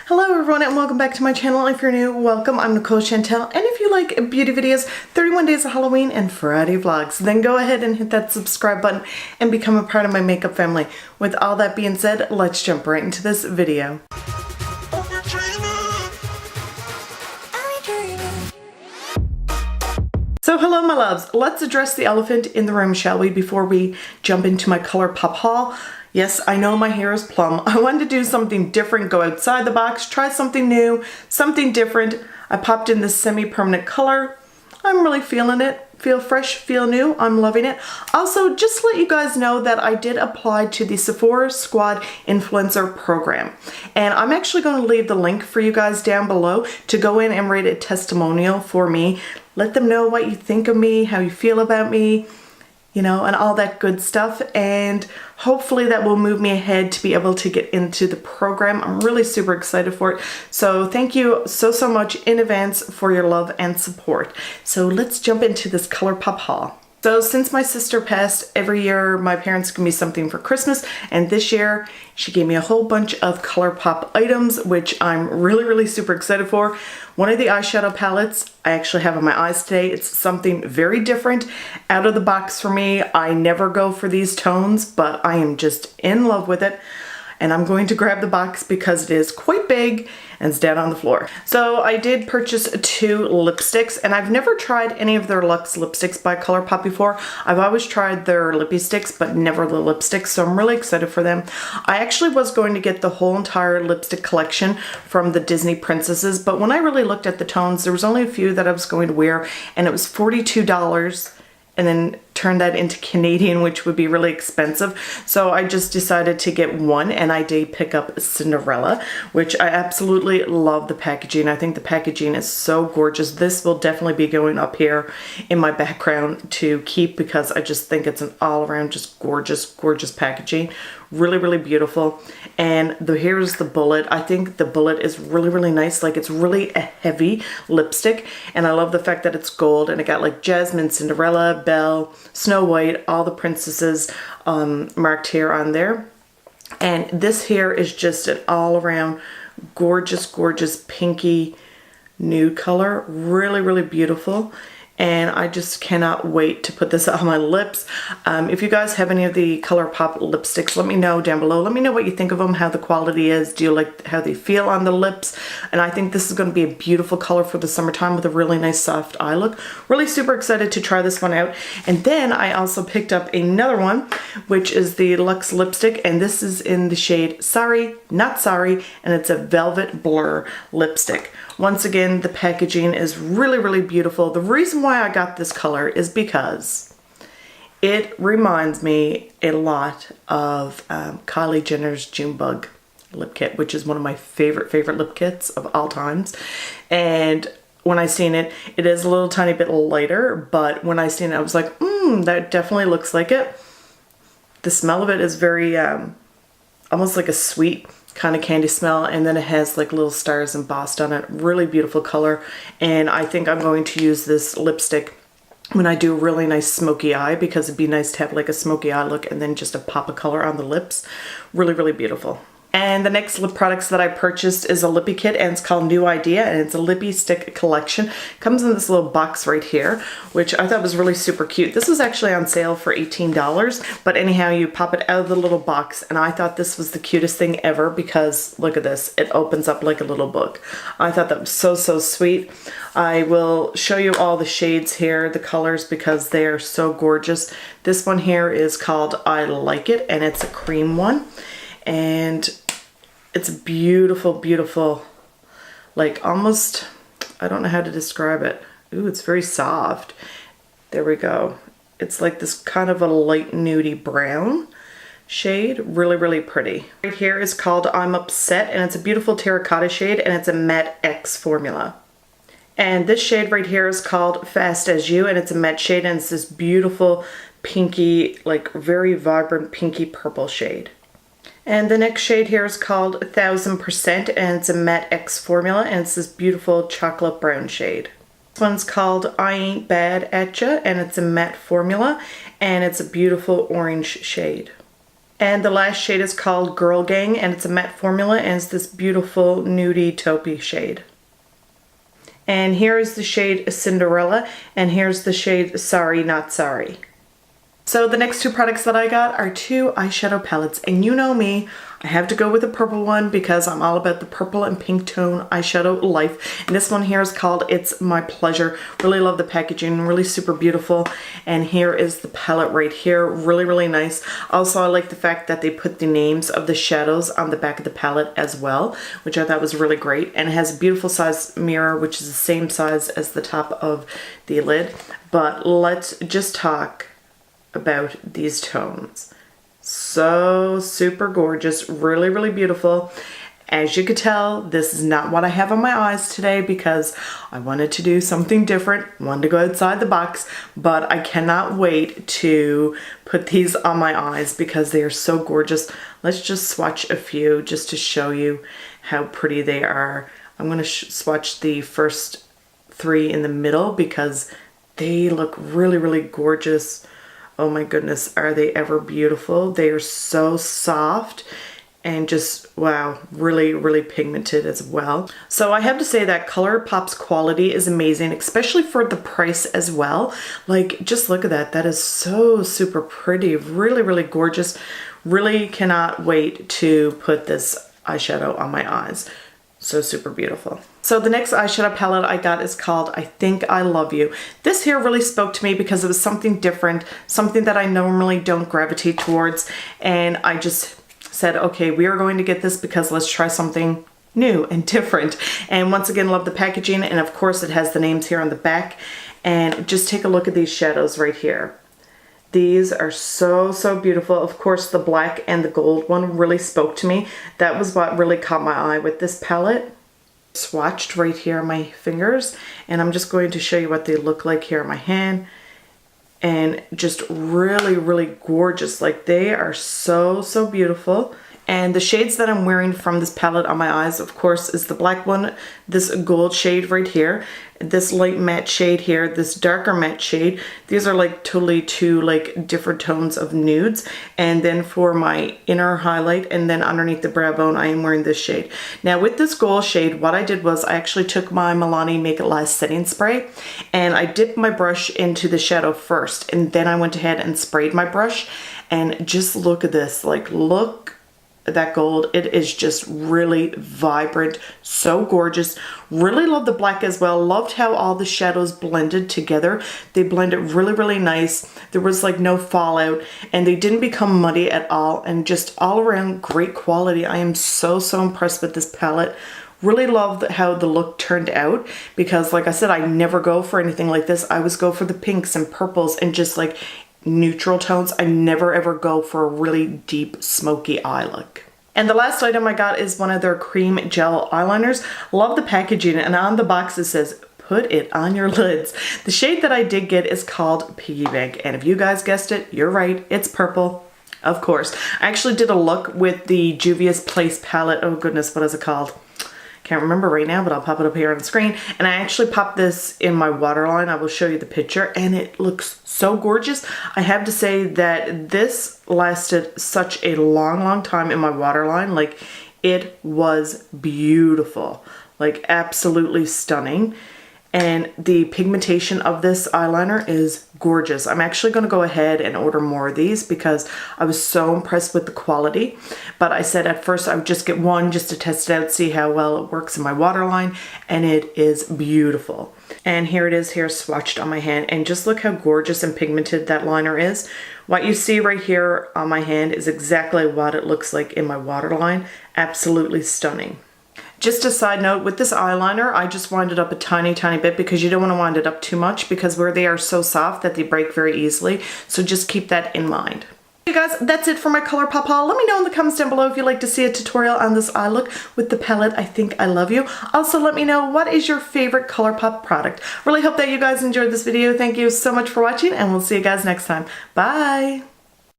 Hello everyone and welcome back to my channel. If you're new, welcome. I'm Nicole Chantel, and if you like beauty videos, 31 days of Halloween and Friday vlogs, then go ahead and hit that subscribe button and become a part of my makeup family. With all that being said, let's jump right into this video. So hello my loves, let's address the elephant in the room, shall we, before we jump into my Colourpop haul. Yes, I know my hair is plum. I wanted to do something different, go outside the box, try something new, something different. I popped in this semi-permanent color. I'm really feeling it. Feel fresh, feel new. I'm loving it. Also, just to let you guys know that I did apply to the Sephora Squad Influencer Program. And I'm actually going to leave the link for you guys down below to go in and write a testimonial for me. Let them know what you think of me, how you feel about me, you know, and all that good stuff. And hopefully that will move me ahead to be able to get into the program. I'm really super excited for it. So thank you so much in advance for your love and support. So let's jump into this Colourpop haul. So since my sister passed, every year my parents give me something for Christmas, and this year she gave me a whole bunch of Colourpop items, which I'm really super excited for. One of the eyeshadow palettes I actually have on my eyes today. It's something very different, out of the box for me. I never go for these tones, but I am just in love with it. And I'm going to grab the box because it is quite big and it's down on the floor. So I did purchase 2 lipsticks, and I've never tried any of their Luxe lipsticks by Colourpop before. I've always tried their lippie sticks, but never the lipsticks, so I'm really excited for them. I actually was going to get the whole entire lipstick collection from the Disney princesses, but when I really looked at the tones, there was only a few that I was going to wear, and it was $42. And then turn that into Canadian, which would be really expensive. So I just decided to get one, and I did pick up Cinderella, which I absolutely love the packaging. I think the packaging is so gorgeous. This will definitely be going up here in my background to keep because I just think it's an all-around just gorgeous packaging. Really beautiful. And here's the bullet. I think the bullet is really nice. Like, it's really a heavy lipstick, and I love the fact that it's gold, and it got like Jasmine, Cinderella, Belle, Snow White, all the princesses marked here on there. And this here is just an all-around gorgeous pinky nude color. Really beautiful. And I just cannot wait to put this on my lips. If you guys have any of the Colourpop lipsticks, let me know down below. Let me know what you think of them, how the quality is. Do you like how they feel on the lips? And I think this is going to be a beautiful color for the summertime with a really nice soft eye look. Really super excited to try this one out. And then I also picked up another one, which is the Luxe lipstick. And this is in the shade Sorry Not Sorry. And it's a Velvet Blur lipstick. Once again, the packaging is really beautiful. The reason why I got this color is because it reminds me a lot of Kylie Jenner's Junebug lip kit, which is one of my favorite lip kits of all times. And when I seen it, it is a little tiny bit lighter, but when I seen it, I was like, that definitely looks like it. The smell of it is very, almost like a sweet kind of candy smell, and then it has like little stars embossed on it. Really beautiful color, and I think I'm going to use this lipstick when I do a really nice smoky eye, because it'd be nice to have like a smoky eye look and then just a pop of color on the lips. Really beautiful. And the next lip products that I purchased is a lippie kit, and it's called New Idea, and it's a lippie stick collection. Comes in this little box right here, which I thought was really super cute. This was actually on sale for $18, but anyhow, you pop it out of the little box, and I thought this was the cutest thing ever because look at this. It opens up like a little book. I thought that was so sweet. I will show you all the shades here, the colors, because they are so gorgeous. This one here is called I Like It, and it's a cream one. And it's beautiful, like almost, I don't know how to describe it. Ooh, it's very soft. There we go. It's like this kind of a light nudie brown shade. Really pretty. Right here is called I'm Upset, and it's a beautiful terracotta shade, and it's a matte X formula. And this shade right here is called Fast As You, and it's a matte shade, and it's this beautiful pinky, like very vibrant pinky purple shade. And the next shade here is called 1000%, and it's a matte X formula, and it's this beautiful chocolate brown shade. This one's called I Ain't Bad At Ya, and it's a matte formula, and it's a beautiful orange shade. And the last shade is called Girl Gang, and it's a matte formula, and it's this beautiful nudie taupey shade. And here is the shade Cinderella, and here's the shade Sorry Not Sorry. So the next two products that I got are two eyeshadow palettes, and you know me, I have to go with the purple one because I'm all about the purple and pink tone eyeshadow life. And this one here is called It's My Pleasure. Really love the packaging, really super beautiful. And here is the palette right here, really, really nice. Also, I like the fact that they put the names of the shadows on the back of the palette as well, which I thought was really great. And it has a beautiful size mirror, which is the same size as the top of the lid. But let's just talk about these tones. So super gorgeous, really, really beautiful. As you could tell, this is not what I have on my eyes today because I wanted to do something different, wanted to go outside the box, but I cannot wait to put these on my eyes because they are so gorgeous. Let's just swatch a few just to show you how pretty they are. I'm going to swatch the first three in the middle because they look really, really gorgeous. Oh my goodness, are they ever beautiful? They are so soft and just, wow, really, really pigmented as well. So I have to say that Colourpop's quality is amazing, especially for the price as well. Like, just look at that. That is so super pretty, really, really gorgeous. Really cannot wait to put this eyeshadow on my eyes. So super beautiful. So the next eyeshadow palette I got is called I Think I Love You. This here really spoke to me because it was something different, something that I normally don't gravitate towards. And I just said, okay, we are going to get this because let's try something new and different. And once again, love the packaging. And of course it has the names here on the back. And just take a look at these shadows right here. These are so, so beautiful. Of course, the black and the gold one really spoke to me. That was what really caught my eye with this palette. Swatched right here on my fingers, and I'm just going to show you what they look like here on my hand. And just really, really gorgeous. Like, they are so, so beautiful. And the shades that I'm wearing from this palette on my eyes, of course, is the black one, this gold shade right here, this light matte shade here, this darker matte shade. These are like totally two like different tones of nudes. And then for my inner highlight and then underneath the brow bone, I am wearing this shade. Now with this gold shade, what I did was I actually took my Milani Make It Last setting spray and I dipped my brush into the shadow first. And then I went ahead and sprayed my brush. And just look at this, like look that gold. It is just really vibrant, so gorgeous. Really love the black as well. Loved how all the shadows blended together. They blended really, really nice. There was like no fallout and they didn't become muddy at all, and just all around great quality. I am so, so impressed with this palette. Really love how the look turned out because like I said, I never go for anything like this. I always go for the pinks and purples and just like neutral tones. I never ever go for a really deep smoky eye look. And the last item I got is one of their cream gel eyeliners. Love the packaging, and on the box it says put it on your lids. The shade that I did get is called Piggy Bank, and if you guys guessed it, you're right, it's purple. Of course. I actually did a look with the Juvia's Place palette. Oh goodness, what is it called? Can't remember right now, but I'll pop it up here on the screen. And I actually popped this in my waterline. I will show you the picture, and it looks so gorgeous. I have to say that this lasted such a long, long time in my waterline. Like, it was beautiful, like absolutely stunning. And the pigmentation of this eyeliner is gorgeous. I'm actually going to go ahead and order more of these because I was so impressed with the quality. But I said at first I would just get one just to test it out, see how well it works in my waterline. And it is beautiful. And here it is here swatched on my hand. And just look how gorgeous and pigmented that liner is. What you see right here on my hand is exactly what it looks like in my waterline. Absolutely stunning. Just a side note, with this eyeliner, I just wind it up a tiny, tiny bit because you don't want to wind it up too much because where they are so soft that they break very easily. So just keep that in mind. Okay guys, that's it for my Colourpop haul. Let me know in the comments down below if you'd like to see a tutorial on this eye look with the palette I Think I Love You. Also, let me know what is your favorite Colourpop product. Really hope that you guys enjoyed this video. Thank you so much for watching, and we'll see you guys next time. Bye!